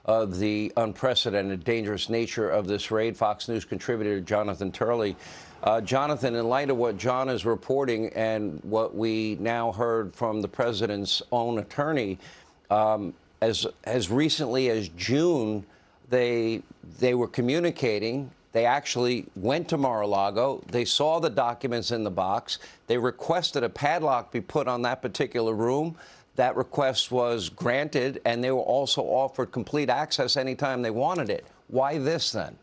of the unprecedented, dangerous nature of this raid. Fox News contributor Jonathan Turley. Jonathan, in light of what John is reporting and what we now heard from the president's own attorney, as recently as June, they were communicating. They actually went to Mar-a-Lago. They saw the documents in the box. They requested a padlock be put on that particular room. That request was granted, and they were also offered complete access anytime they wanted it. Why this, then?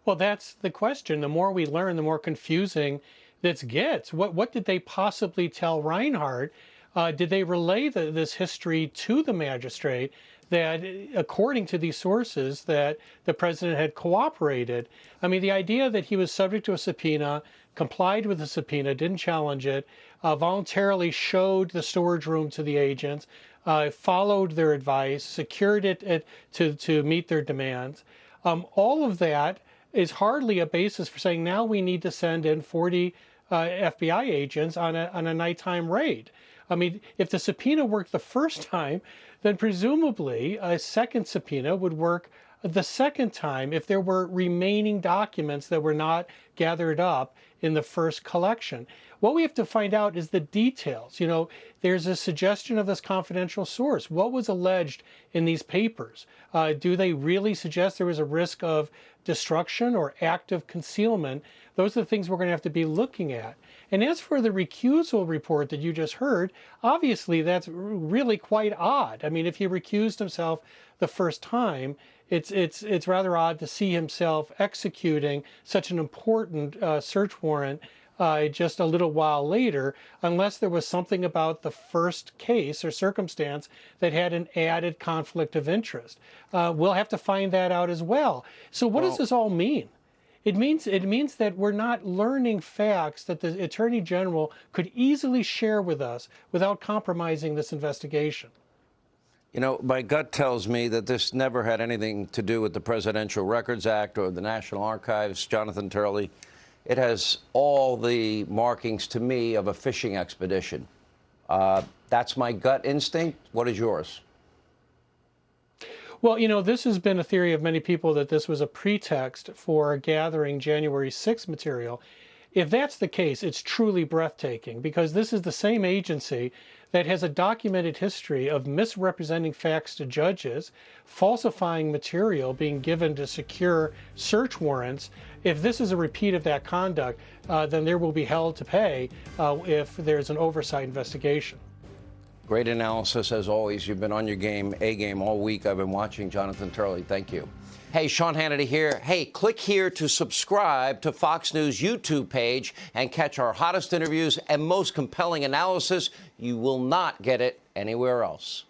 Well, that's the question. The more we learn, the more confusing this gets. What did they possibly tell Reinhardt? Did they relay this history to the magistrate that, according to these sources, that the president had cooperated? I mean, the idea that he was subject to a subpoena, complied with the subpoena, didn't challenge it, voluntarily showed the storage room to the agents, followed their advice, secured it to meet their demands. All of that is hardly a basis for saying now we need to send in 40 FBI agents on a nighttime raid. I mean, if the subpoena worked the first time, then presumably a second subpoena would work the second time if there were remaining documents that were not gathered up in the first collection. What we have to find out is the details. You know, there's a suggestion of this confidential source. What was alleged in these papers? Do they really suggest there was a risk of destruction or active concealment? Those are the things we're going to have to be looking at. And as for the recusal report that you just heard, obviously that's really quite odd. I mean, if he recused himself the first time, it's rather odd to see himself executing such an important search warrant just a little while later, unless there was something about the first case or circumstance that had an added conflict of interest. We'll have to find that out as well. So what does this all mean? It means that we're not learning facts that the Attorney General could easily share with us without compromising this investigation. You know, my gut tells me that this never had anything to do with the Presidential Records Act or the National Archives, Jonathan Turley. It has all the markings to me of a fishing expedition. That's my gut instinct. What is yours? Well, you know, this has been a theory of many people that this was a pretext for gathering January 6th material. If that's the case, it's truly breathtaking, because this is the same agency that has a documented history of misrepresenting facts to judges, falsifying material being given to secure search warrants. If this is a repeat of that conduct, then there will be hell to pay if there's an oversight investigation. Great analysis, as always. You've been on your game, A game, all week. I've been watching. Jonathan Turley, thank you. Hey, Sean Hannity here. Hey, click here to subscribe to Fox News YouTube page and catch our hottest interviews and most compelling analysis. You will not get it anywhere else.